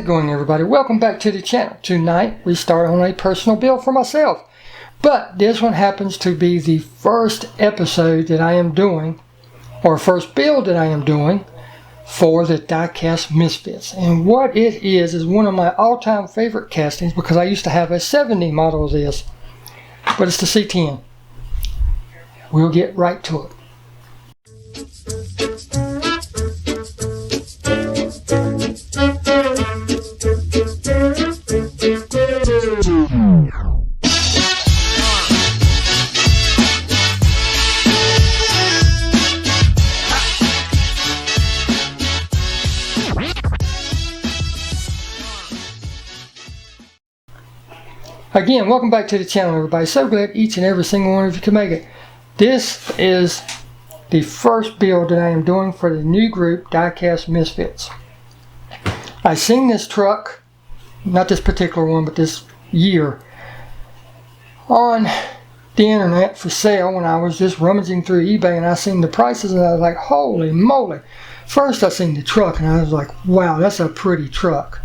it going, everybody? Welcome back to the channel. Tonight we start on a personal build for myself, but this one happens to be the first episode that I am doing, or first build that I am doing for the Diecast Misfits. And what it is one of my all-time favorite castings, because I used to have a 70 model of this, but it's the C10. We'll get right to it. Again, welcome back to the channel, everybody. So glad each and every single one of you can make it. This is the first build that I am doing for the new group, Diecast Misfits. I seen this truck, not this particular one, but this year, on the internet for sale when I was just rummaging through eBay, and I seen the prices and I was like, holy moly. First I seen the truck and I was like, wow, that's a pretty truck.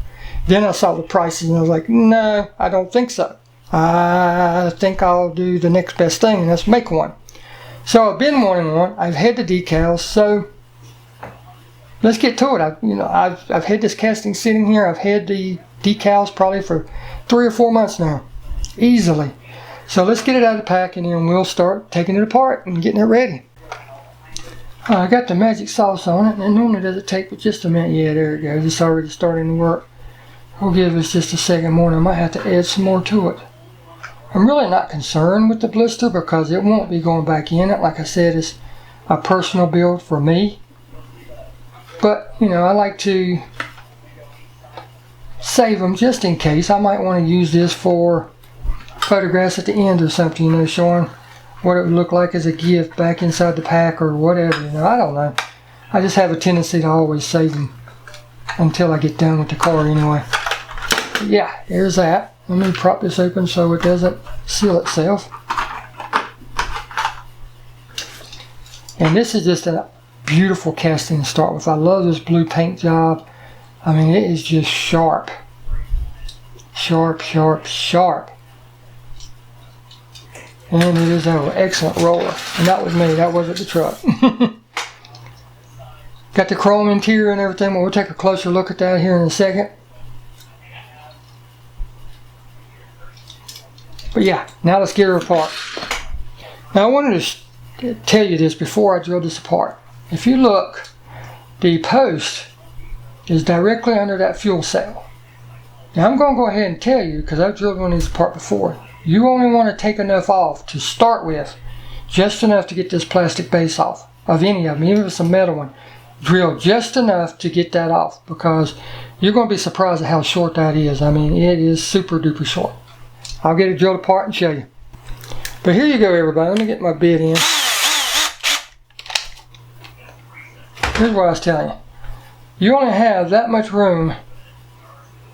Then I saw the prices and I was like, no, I don't think so. I think I'll do the next best thing, and that's make one. So I've been wanting one. I've had the decals, so let's get to it. I've had this casting sitting here. I've had the decals probably for 3 or 4 months now, easily. So let's get it out of the pack, and then we'll start taking it apart and getting it ready. I got the magic sauce on it, and it normally doesn't take but just a minute. Yeah, there it goes. It's already starting to work. We'll give this just a second more, and I might have to add some more to it. I'm really not concerned with the blister because it won't be going back in it. Like I said, it's a personal build for me. But, I like to save them just in case. I might want to use this for photographs at the end or something, showing what it would look like as a gift back inside the pack or whatever. I don't know. I just have a tendency to always save them until I get done with the car anyway. But yeah, there's that. Let me prop this open so it doesn't seal itself. And this is just a beautiful casting to start with. I love this blue paint job. I mean, it is just sharp. Sharp, sharp, sharp. And it is an excellent roller. And that was me, that wasn't the truck. Got the chrome interior and everything, but we'll take a closer look at that here in a second. But yeah, now let's get her apart. Now I wanted to tell you this before I drill this apart. If you look, the post is directly under that fuel cell. Now I'm going to go ahead and tell you, because I've drilled one of these apart before, you only want to take enough off to start with, just enough to get this plastic base off of any of them, even if it's a metal one. Drill just enough to get that off, because you're going to be surprised at how short that is. I mean, it is super duper short. I'll get it drilled apart and show you. But here you go, everybody. Let me get my bit in. Here's what I was telling you. You only have that much room,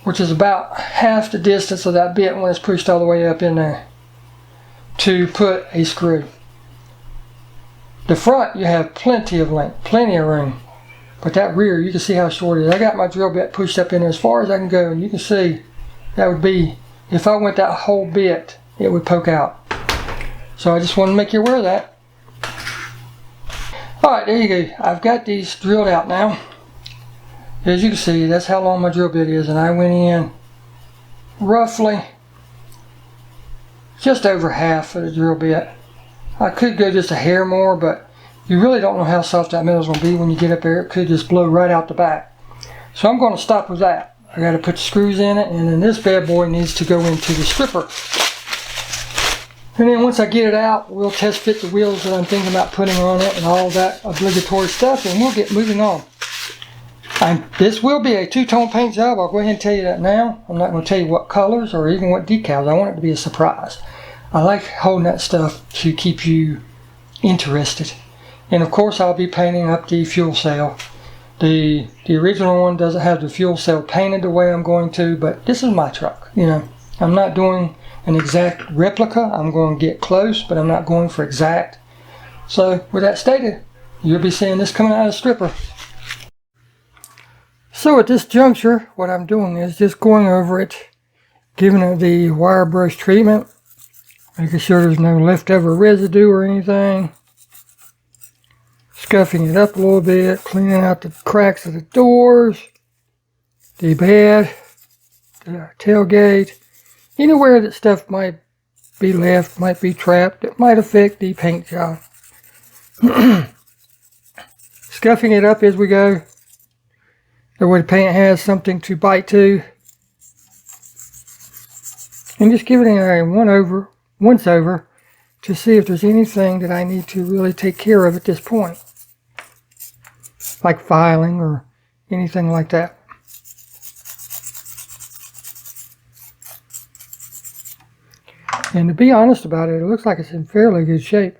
which is about half the distance of that bit when it's pushed all the way up in there, to put a screw. The front, you have plenty of length, plenty of room. But that rear, you can see how short it is. I got my drill bit pushed up in there as far as I can go, and you can see that would be, if I went that whole bit, it would poke out. So I just wanted to make you aware of that. Alright, there you go. I've got these drilled out now. As you can see, that's how long my drill bit is, and I went in roughly just over half of the drill bit. I could go just a hair more, but you really don't know how soft that metal is going to be when you get up there. It could just blow right out the back. So I'm going to stop with that. I got to put the screws in it, and then this bad boy needs to go into the stripper. And then once I get it out, we'll test fit the wheels that I'm thinking about putting on it and all that obligatory stuff, and we'll get moving on. This will be a two-tone paint job. I'll go ahead and tell you that now. I'm not going to tell you what colors or even what decals. I want it to be a surprise. I like holding that stuff to keep you interested. And of course, I'll be painting up the fuel cell. The original one doesn't have the fuel cell painted the way I'm going to, but this is my truck. I'm not doing an exact replica. I'm going to get close, but I'm not going for exact. So with that stated, you'll be seeing this coming out of the stripper. So at this juncture, what I'm doing is just going over it, giving it the wire brush treatment, making sure there's no leftover residue or anything, scuffing it up a little bit, cleaning out the cracks of the doors, the bed, the tailgate, anywhere that stuff might be left, might be trapped, that might affect the paint job. Scuffing it up as we go. That way the paint has something to bite to. And just give it a once over to see if there's anything that I need to really take care of at this point. Like filing or anything like that. And to be honest about it, it looks like it's in fairly good shape.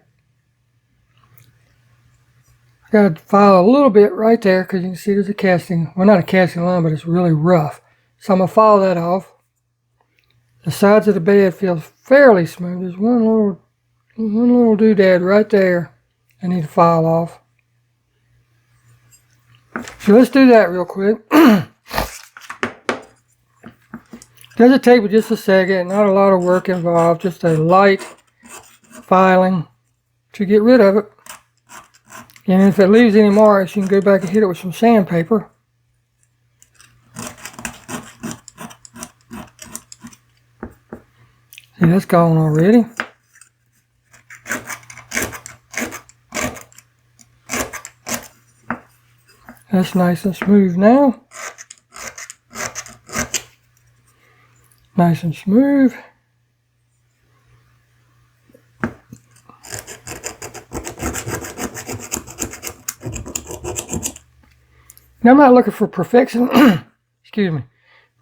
I got to file a little bit right there because you can see there's a casting, well not a casting line, but it's really rough. So I'm going to file that off. The sides of the bed feel fairly smooth. There's one little doodad right there I need to file off. So let's do that real quick. Does it take just a second, not a lot of work involved, just a light filing to get rid of it. And if it leaves any marks, you can go back and hit it with some sandpaper. See, that's gone already. That's nice and smooth now. Nice and smooth. Now I'm not looking for perfection, excuse me,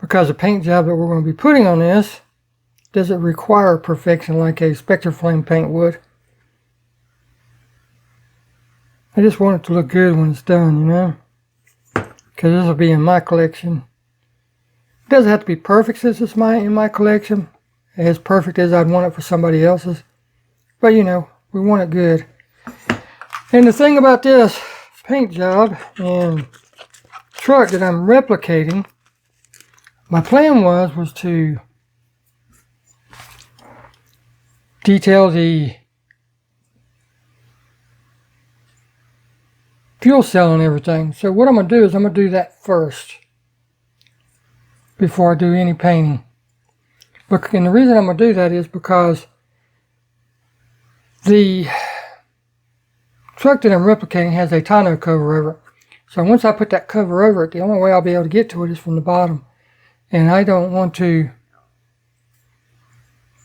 because the paint job that we're going to be putting on this doesn't require perfection like a Spectre Flame paint would. I just want it to look good when it's done, you know, because this will be in my collection. It doesn't have to be perfect since it's in my collection, as perfect as I'd want it for somebody else's, but you know, we want it good. And the thing about this paint job and truck that I'm replicating, my plan was to detail the fuel cell and everything. So what I'm going to do is I'm going to do that first before I do any painting. And the reason I'm going to do that is because the truck that I'm replicating has a tonneau cover over it. So once I put that cover over it, the only way I'll be able to get to it is from the bottom. And I don't want to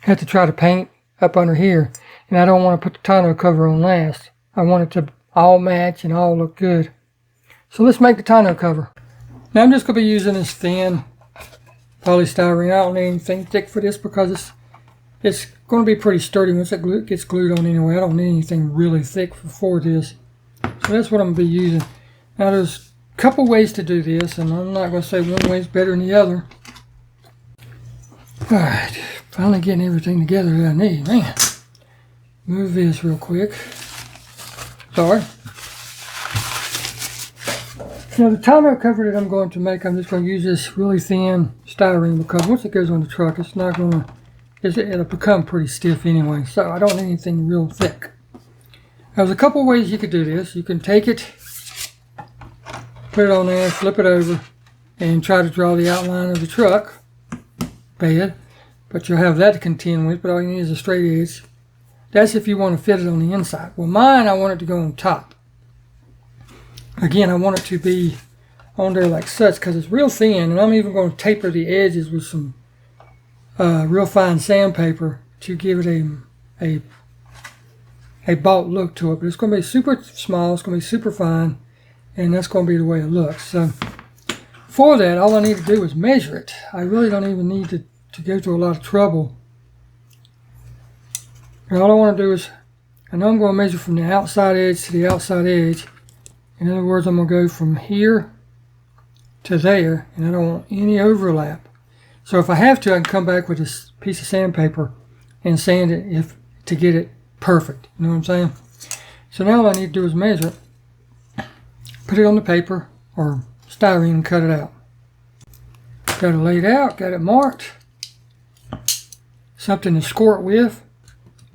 have to try to paint up under here. And I don't want to put the tonneau cover on last. I want it to all match and all look good. So let's make the tonneau cover. Now I'm just going to be using this thin polystyrene. I don't need anything thick for this because it's going to be pretty sturdy once it gets glued on anyway. I don't need anything really thick for this. So that's what I'm going to be using. Now there's a couple ways to do this, and I'm not going to say one way is better than the other. Alright, finally getting everything together that I need. Man, move this real quick. Sorry. Now the tonneau cover that I'm going to make, I'm just going to use this really thin styrene because once it goes on the truck, it's not going to, it'll become pretty stiff anyway. So I don't need anything real thick. Now there's a couple ways you could do this. You can take it, put it on there, flip it over, and try to draw the outline of the truck bed. But you'll have that to contend with, but all you need is a straight edge. That's if you want to fit it on the inside. Well, mine, I want it to go on top. Again, I want it to be on there like such because it's real thin, and I'm even going to taper the edges with some real fine sandpaper to give it a bought look to it. But it's going to be super small, it's going to be super fine, and that's going to be the way it looks. So for that, all I need to do is measure it. I really don't even need to go through a lot of trouble. And all I want to do is, I know I'm going to measure from the outside edge to the outside edge. In other words, I'm going to go from here to there, and I don't want any overlap. So if I have to, I can come back with this piece of sandpaper and sand it to get it perfect. You know what I'm saying? So now all I need to do is measure it, put it on the paper, or styrene and cut it out. Got it laid out, got it marked. Something to score it with.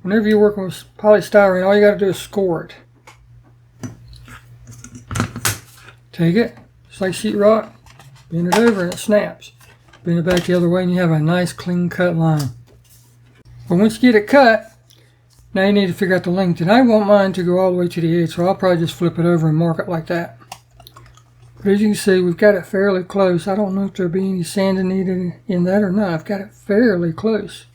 Whenever you're working with polystyrene, all you got to do is score it. Take it, just like sheetrock, bend it over and it snaps. Bend it back the other way and you have a nice clean cut line. But once you get it cut, now you need to figure out the length. And I want mine to go all the way to the edge, so I'll probably just flip it over and mark it like that. But as you can see, we've got it fairly close. I don't know if there'll be any sanding needed in that or not. I've got it fairly close.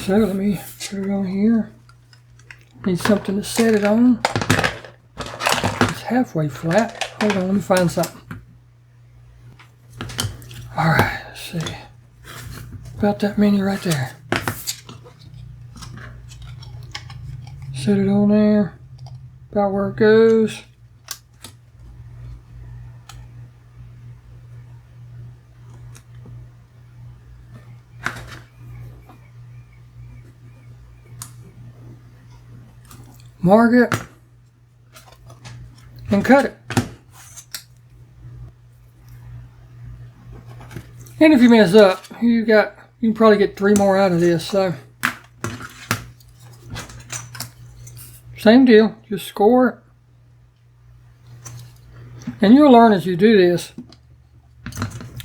So let me put it on here. Need something to set it on. It's halfway flat. Hold on, let me find something. Alright, let's see. About that many right there. Set it on there. About where it goes. Mark it and cut it. And if you mess up, you can probably get 3 more out of this. So same deal, just score it. And you'll learn as you do this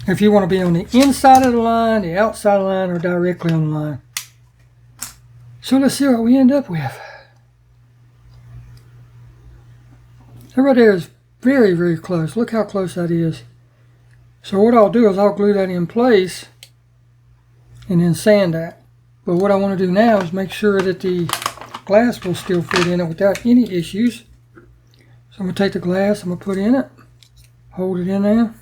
if you want to be on the inside of the line, the outside of the line, or directly on the line. So let's see what we end up with. That right there is very, very close. Look how close that is. So what I'll do is I'll glue that in place and then sand that. But what I want to do now is make sure that the glass will still fit in it without any issues. So I'm going to take the glass, I'm going to put in it, hold it in there,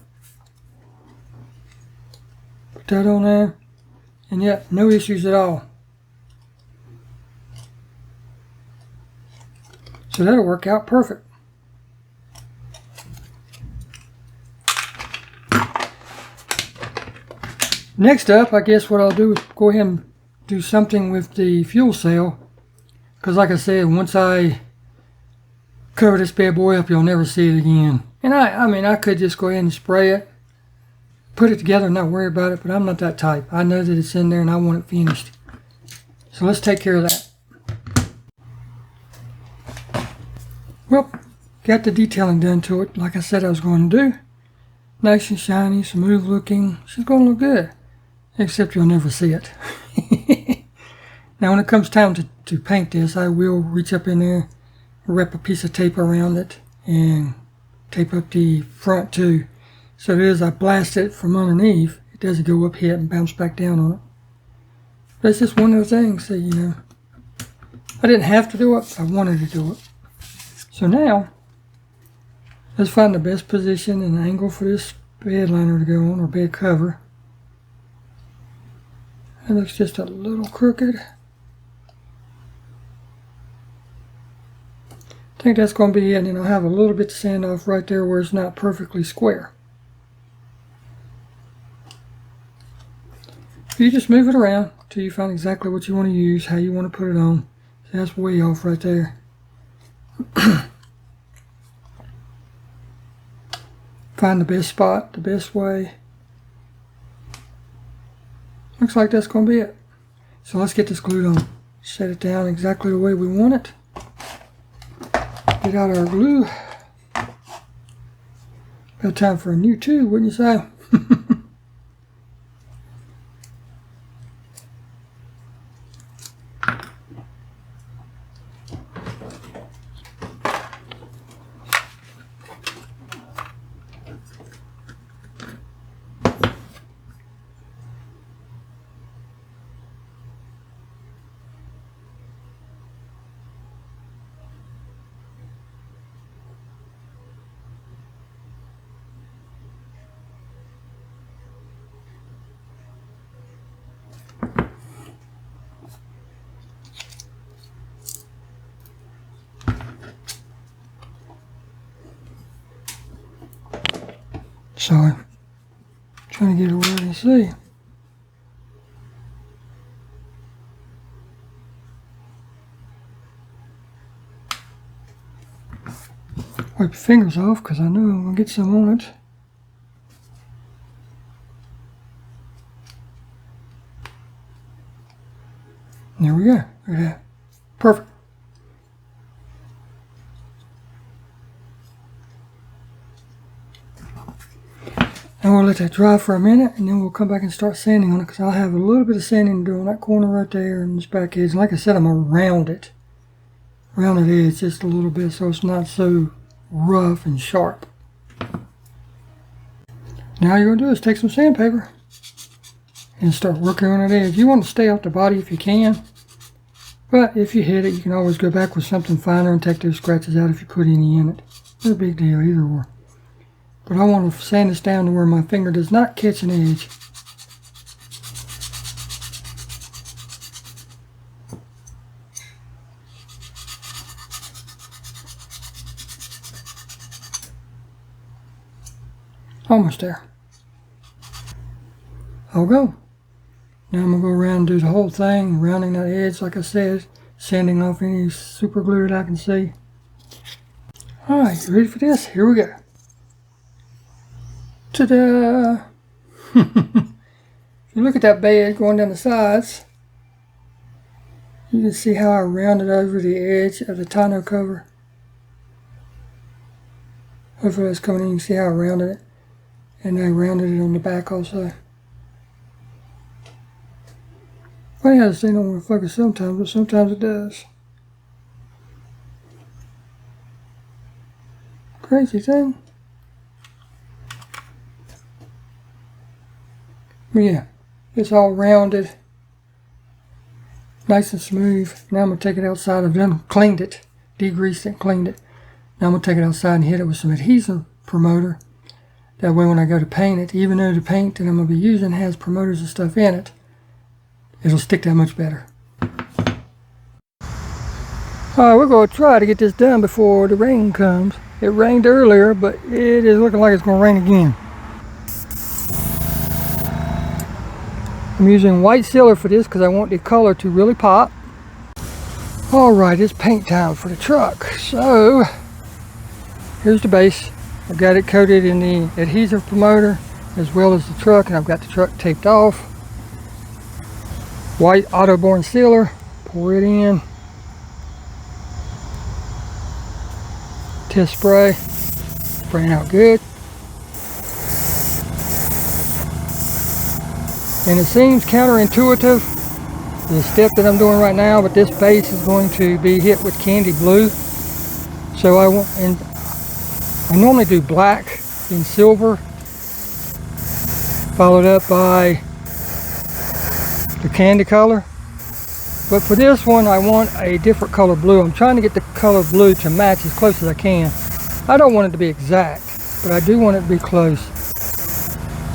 put that on there, and yeah, no issues at all. So that'll work out perfect. Next up, I guess what I'll do is go ahead and do something with the fuel cell. Because like I said, once I cover this bad boy up, you'll never see it again. And I mean, I could just go ahead and spray it, put it together and not worry about it, but I'm not that type. I know that it's in there and I want it finished. So let's take care of that. Well, got the detailing done to it, like I said I was going to do. Nice and shiny, smooth looking. She's going to look good. Except you'll never see it. Now when it comes time to paint this, I will reach up in there, wrap a piece of tape around it, and tape up the front too. So that as I blast it from underneath, it doesn't go up, hit, and bounce back down on it. But it's just one of the things that, you know, I didn't have to do it, I wanted to do it. So now, let's find the best position and angle for this bed liner to go on, or bed cover. It looks just a little crooked. I think that's going to be it, and then I'll have a little bit to sand off right there where it's not perfectly square. You just move it around till you find exactly what you want to use, how you want to put it on. See, that's way off right there. Find the best spot, the best way. Looks like that's going to be it. So let's get this glued on. Set it down exactly the way we want it. Get out our glue. About time for a new tube, wouldn't you say? Sorry, trying to get it where you see. Wipe your fingers off because I know I'm going to get some on it. And there we go. Look at that. Perfect. And we'll let that dry for a minute, and then we'll come back and start sanding on it, because I'll have a little bit of sanding to do on that corner right there and this back edge. And like I said, I'm going to round it. Round the edge just a little bit so it's not so rough and sharp. Now you're going to do is take some sandpaper and start working on that edge. You want to stay off the body if you can, but if you hit it, you can always go back with something finer and take those scratches out if you put any in it. No big deal, either or. But I want to sand this down to where my finger does not catch an edge. Almost there. I'll go. Now I'm going to go around and do the whole thing, rounding that edge like I said, sanding off any super glue that I can see. Alright, you ready for this? Here we go. Ta-da! If you look at that bed going down the sides, you can see how I rounded over the edge of the tonneau cover. Hopefully that's coming in. You can see how I rounded it. And I rounded it on the back also. Funny how this thing don't want to focus sometimes, but sometimes it does. Crazy thing. But yeah, it's all rounded, nice and smooth. Now I'm going to take it outside. I've done cleaned it, degreased it, cleaned it. Now I'm going to take it outside and hit it with some adhesive promoter. That way when I go to paint it, even though the paint that I'm going to be using has promoters and stuff in it, it'll stick that much better. Alright, we're going to try to get this done before the rain comes. It rained earlier, but it is looking like it's going to rain again. I'm using white sealer for this because I want the color to really pop. Alright, it's paint time for the truck. So, here's the base. I've got it coated in the adhesive promoter as well as the truck, and I've got the truck taped off. White Autoborn sealer, pour it in. Test spray, spraying out good. And it seems counterintuitive, the step that I'm doing right now, but this base is going to be hit with candy blue. So I normally do black and silver, followed up by the candy color. But for this one, I want a different color blue. I'm trying to get the color blue to match as close as I can. I don't want it to be exact, but I do want it to be close.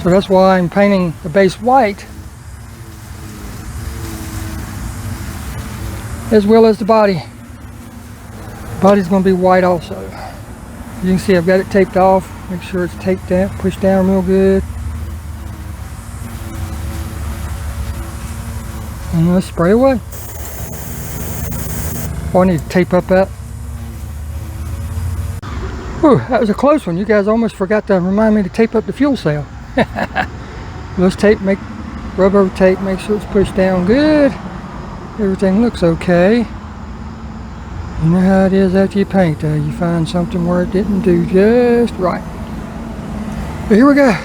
So that's why I'm painting the base white, as well as the body. The body's going to be white also. You can see I've got it taped off. Make sure it's taped down, pushed down real good. And let's spray away. Oh, I need to tape up that. Whew, that was a close one. You guys almost forgot to remind me to tape up the fuel cell. Let's rub over tape, make sure it's pushed down good. Everything looks okay. You know how it is after you paint, you find something where it didn't do just right. But here we go.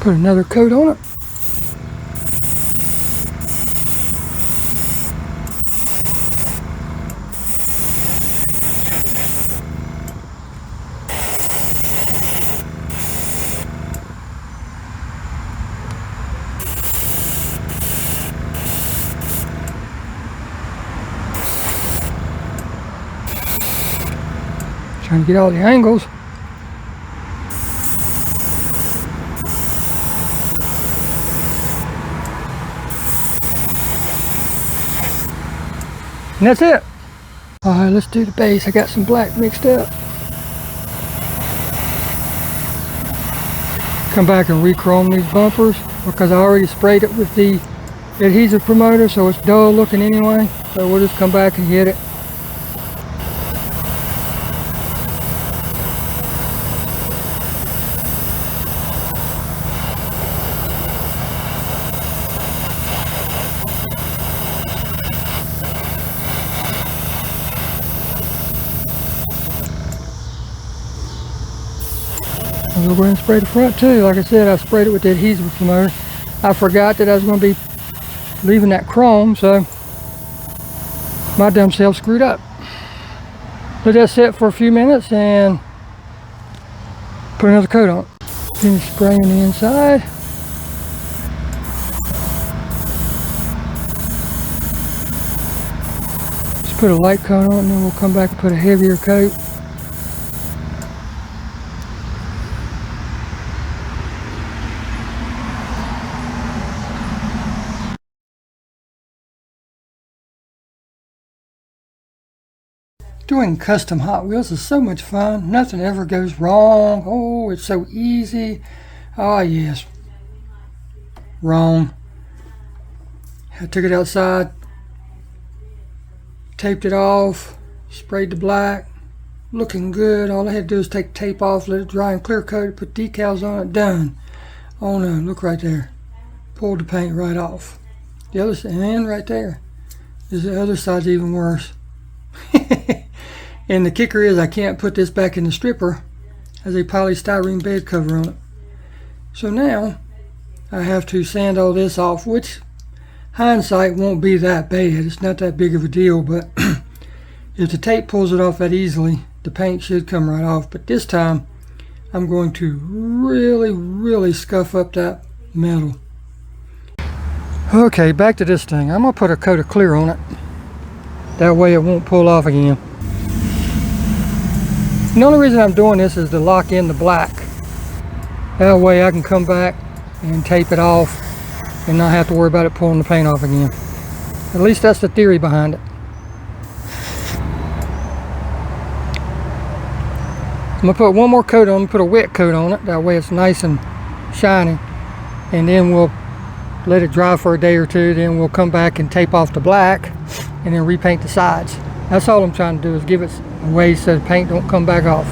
Put another coat on it. Trying to get all the angles. And that's it. Alright, let's do the base. I got some black mixed up. Come back and re-chrome these bumpers because I already sprayed it with the adhesive promoter, so it's dull looking anyway. So we'll just come back and hit it. I'm going to go ahead and spray the front too. Like I said, I sprayed it with the adhesive promoter. I forgot that I was going to be leaving that chrome, so my dumb self screwed up. Let that sit for a few minutes and put another coat on. Finish spraying the inside. Just put a light coat on and then we'll come back and put a heavier coat. Doing custom Hot Wheels is so much fun. Nothing ever goes wrong. Oh, it's so easy. Oh, yes. Wrong. I took it outside, taped it off, sprayed the black. Looking good. All I had to do is take tape off, let it dry and clear coat it, put decals on it, done. Oh no, look right there. Pulled the paint right off. The other side, and right there. The other side's even worse. And the kicker is I can't put this back in the stripper. Has a polystyrene bed cover on it. So now I have to sand all this off, which hindsight won't be that bad. It's not that big of a deal, but if the tape pulls it off that easily, the paint should come right off. But this time I'm going to really scuff up that metal. Okay, back to this thing. I'm going to put a coat of clear on it. That way it won't pull off again. The only reason I'm doing this is to lock in the black. That way I can come back and tape it off and not have to worry about it pulling the paint off again. At least that's the theory behind it. I'm going to put one more coat on, put a wet coat on it. That way it's nice and shiny. And then we'll let it dry for a day or two. Then we'll come back and tape off the black and then repaint the sides. That's all I'm trying to do, is give it a way so the paint don't come back off.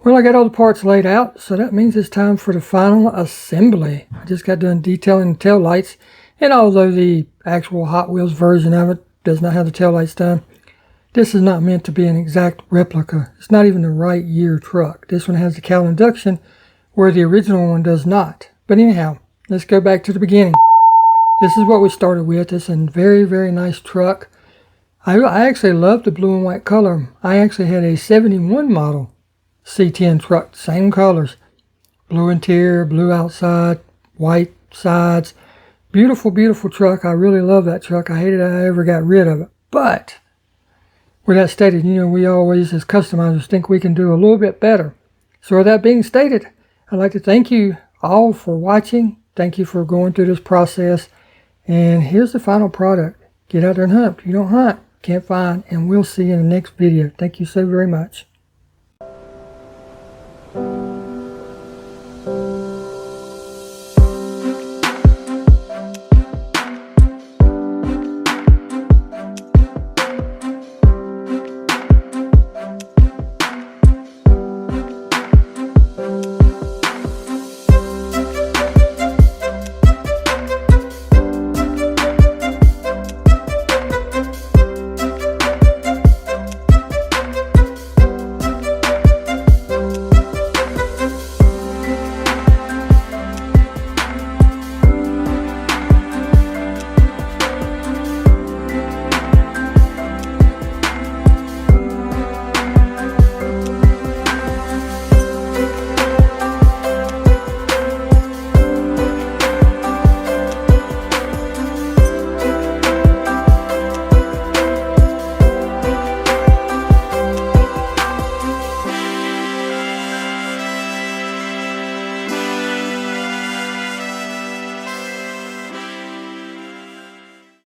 Well, I got all the parts laid out, so that means it's time for the final assembly. I just got done detailing the tail lights, and although the actual Hot Wheels version of it does not have the tail lights done, this is not meant to be an exact replica. It's not even the right year truck. This one has the cowl induction, where the original one does not. But anyhow, let's go back to the beginning. This is what we started with. It's a very, very nice truck. I actually love the blue and white color. I actually had a 71 model C10 truck, same colors. Blue interior, blue outside, white sides. Beautiful, beautiful truck. I really love that truck. I hated I ever got rid of it. But with that stated, you know, we always as customizers think we can do a little bit better. So with that being stated, I'd like to thank you all for watching. Thank you for going through this process. And here's the final product. Get out there and hunt. If you don't hunt, can't find. And we'll see you in the next video. Thank you so very much.